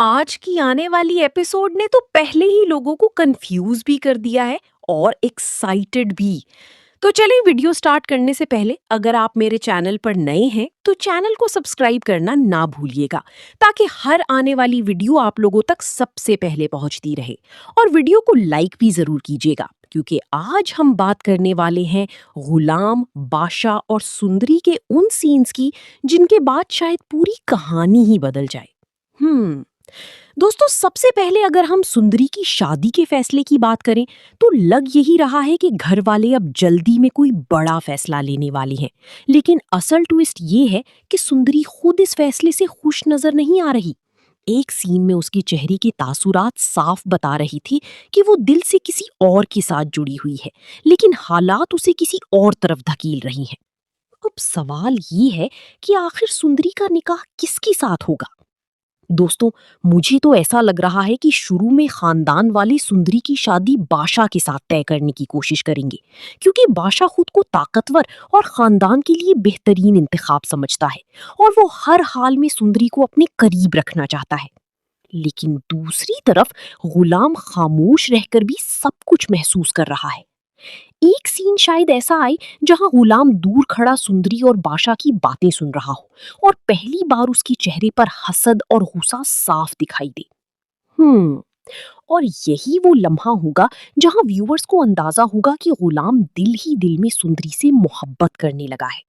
आज की आने वाली एपिसोड ने तो पहले ही लोगों को कंफ्यूज भी कर दिया है और एक्साइटेड भी। तो चलिए वीडियो स्टार्ट करने से पहले अगर आप मेरे चैनल पर नए हैं तो चैनल को सब्सक्राइब करना ना भूलिएगा ताकि हर आने वाली वीडियो आप लोगों तक सबसे पहले पहुंचती रहे। और वीडियो को लाइक भी जरूर कीजिएगा क्योंकि आज हम बात करने वाले हैं गुलाम, बादशाह और सुंदरी के उन सीन्स की जिनके बाद शायद पूरी कहानी ही बदल जाए। दोस्तों, सबसे पहले अगर हम सुंदरी की शादी के फैसले की बात करें तो लग यही रहा है कि घर वाले अब जल्दी में कोई बड़ा फैसला लेने वाले हैं। लेकिन असल ट्विस्ट ये है कि सुंदरी खुद इस फैसले से खुश नजर नहीं आ रही। एक सीन में उसके चेहरे के तासुरात साफ बता रही थी कि वो दिल से किसी और के साथ जुड़ी हुई है, लेकिन हालात उसे किसी और तरफ धकेल रही हैं। अब सवाल ये है कि आखिर सुंदरी का निकाह किसके साथ होगा। दोस्तों, मुझे तो ऐसा लग रहा है कि शुरू में खानदान वाले सुंदरी की शादी बादशाह के साथ तय करने की कोशिश करेंगे, क्योंकि बादशाह खुद को ताकतवर और खानदान के लिए बेहतरीन इंतखाब समझता है और वो हर हाल में सुंदरी को अपने करीब रखना चाहता है। लेकिन दूसरी तरफ गुलाम खामोश रहकर भी सब कुछ महसूस कर रहा है। एक सीन शायद ऐसा आए जहां गुलाम दूर खड़ा सुंदरी और बादशाह की बातें सुन रहा हो और पहली बार उसके चेहरे पर हसद और गुस्सा साफ दिखाई दे। और यही वो लम्हा होगा जहां व्यूअर्स को अंदाजा होगा कि गुलाम दिल ही दिल में सुंदरी से मोहब्बत करने लगा है।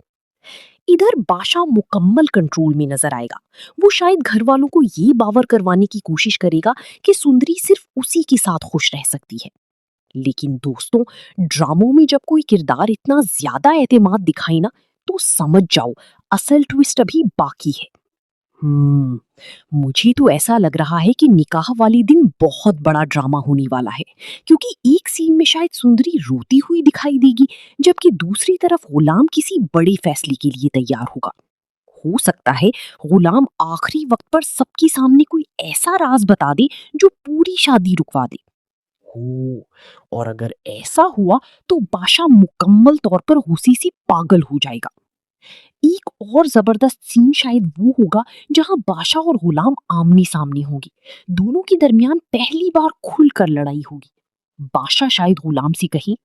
इधर बादशाह मुकम्मल कंट्रोल में नजर आएगा। वो शायद घर वालों को ये बावर करवाने की कोशिश करेगा कि सुंदरी सिर्फ उसी के साथ खुश रह सकती है। लेकिन दोस्तों, ड्रामों में जब कोई किरदार इतना ज्यादा एतमाद दिखाए ना, तो समझ जाओ असल ट्विस्ट अभी बाकी है। मुझे तो ऐसा लग रहा है कि निकाह वाले दिन बहुत बड़ा ड्रामा होने वाला है, क्योंकि एक सीन में शायद सुंदरी रोती हुई दिखाई देगी, जबकि दूसरी तरफ गुलाम किसी बड़े फैसले के लिए तैयार होगा। हो सकता है गुलाम आखिरी वक्त पर सबके सामने कोई ऐसा राज बता दे जो पूरी शादी रुकवा दे। हो, और अगर ऐसा हुआ तो बादशाह मुकम्मल तौर पर गुस्से से पागल हो जाएगा। एक और जबरदस्त सीन शायद वो होगा जहां बादशाह और गुलाम आमने सामने होंगे। दोनों के दरमियान पहली बार खुलकर लड़ाई होगी। बादशाह शायद गुलाम से कहे,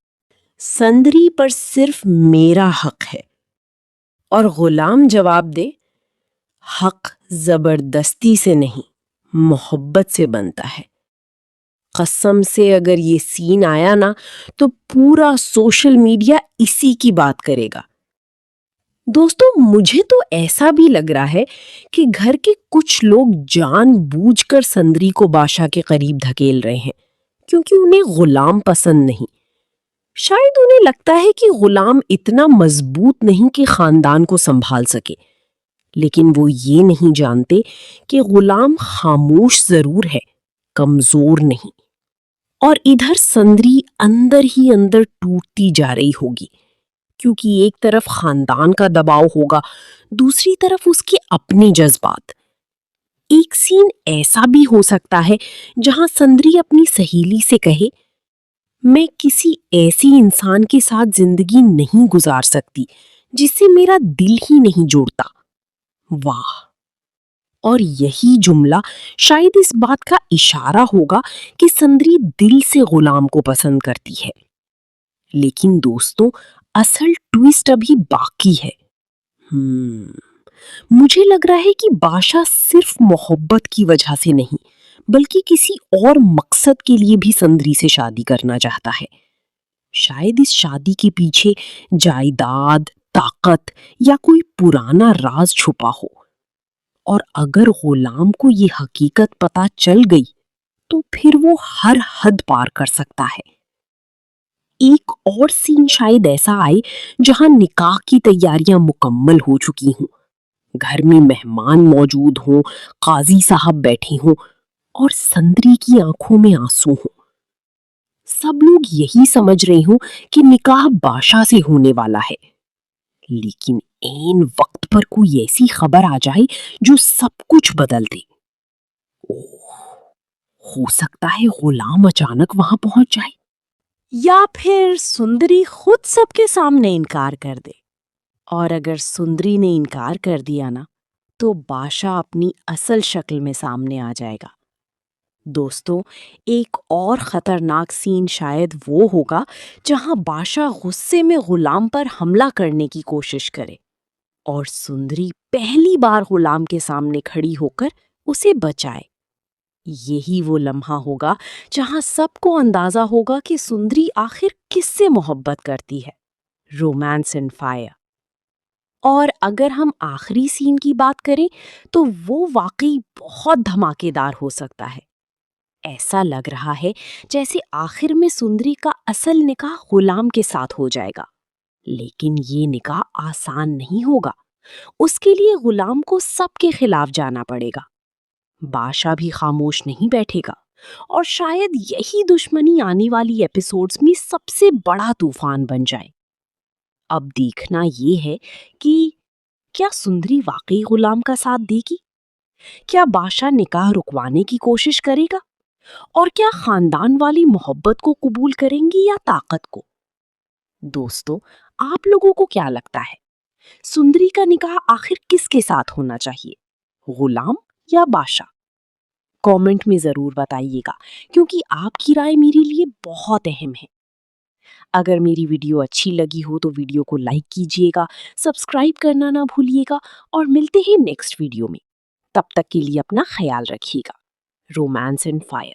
संदरी पर सिर्फ मेरा हक है, और गुलाम जवाब दे, हक जबरदस्ती से नहीं, मोहब्बत से बनता है। कसम से अगर ये सीन आया ना तो पूरा सोशल मीडिया इसी की बात करेगा। दोस्तों, मुझे तो ऐसा भी लग रहा है कि घर के कुछ लोग जानबूझकर संदरी को बादशाह के करीब धकेल रहे हैं, क्योंकि उन्हें गुलाम पसंद नहीं। शायद उन्हें लगता है कि गुलाम इतना मजबूत नहीं कि खानदान को संभाल सके। लेकिन वो ये नहीं जानते कि गुलाम खामोश जरूर है, कमजोर नहीं। और इधर संदरी अंदर ही अंदर टूटती जा रही होगी, क्योंकि एक तरफ खानदान का दबाव होगा, दूसरी तरफ उसके अपने जज्बात। एक सीन ऐसा भी हो सकता है जहां संदरी अपनी सहेली से कहे, मैं किसी ऐसी इंसान के साथ जिंदगी नहीं गुजार सकती जिससे मेरा दिल ही नहीं जुड़ता। वाह! और यही जुमला शायद इस बात का इशारा होगा कि संदरी दिल से गुलाम को पसंद करती है। लेकिन दोस्तों, असल ट्विस्ट अभी बाकी है। मुझे लग रहा है कि बादशाह सिर्फ मोहब्बत की वजह से नहीं, बल्कि किसी और मकसद के लिए भी संदरी से शादी करना चाहता है। शायद इस शादी के पीछे जायदाद, ताकत या कोई पुराना राज छुपा हो। और अगर गुलाम को ये हकीकत पता चल गई तो फिर वो हर हद पार कर सकता है। एक और सीन शायद ऐसा आए जहां निकाह की तैयारियां मुकम्मल हो चुकी हों, घर में मेहमान मौजूद हों, काजी साहब बैठे हों और संदरी की आंखों में आंसू हों। सब लोग यही समझ रहे हों कि निकाह बादशाह से होने वाला है। लेकिन ऐन वक्त पर कोई ऐसी खबर आ जाए जो सब कुछ बदल दे। ओह, हो सकता है गुलाम अचानक वहां पहुंच जाए, या फिर सुंदरी खुद सबके सामने इनकार कर दे। और अगर सुंदरी ने इनकार कर दिया ना, तो बादशाह अपनी असल शक्ल में सामने आ जाएगा। दोस्तों, एक और खतरनाक सीन शायद वो होगा जहां बादशाह गुस्से में गुलाम पर हमला करने की कोशिश करे और सुंदरी पहली बार गुलाम के सामने खड़ी होकर उसे बचाए। यही वो लम्हा होगा जहां सबको अंदाजा होगा कि सुंदरी आखिर किससे मोहब्बत करती है। Romance and fire. और अगर हम आखिरी सीन की बात करें तो वो वाकई बहुत धमाकेदार हो सकता है। ऐसा लग रहा है जैसे आखिर में सुंदरी का असल निकाह गुलाम के साथ हो जाएगा। लेकिन ये निकाह आसान नहीं होगा। उसके लिए गुलाम को सबके खिलाफ जाना पड़ेगा। बादशाह भी खामोश नहीं बैठेगा और शायद यही दुश्मनी आने वाली एपिसोड्स में सबसे बड़ा तूफान बन जाए। अब देखना ये है कि क्या सुंदरी वाकई गुलाम का साथ देगी? क्या बादशाह निकाह रुकवाने की कोशिश करेगा? और क्या खानदान वाली मोहब्बत को कबूल करेंगी या ताकत को? दोस्तों, आप लोगों को क्या लगता है? सुंदरी का निकाह आखिर किसके साथ होना चाहिए, गुलाम या बादशाह? कमेंट में जरूर बताइएगा, क्योंकि आपकी राय मेरे लिए बहुत अहम है। अगर मेरी वीडियो अच्छी लगी हो तो वीडियो को लाइक कीजिएगा, सब्सक्राइब करना ना भूलिएगा और मिलते हैं नेक्स्ट वीडियो में। तब तक के लिए अपना ख्याल रखिएगा। Romance and fire.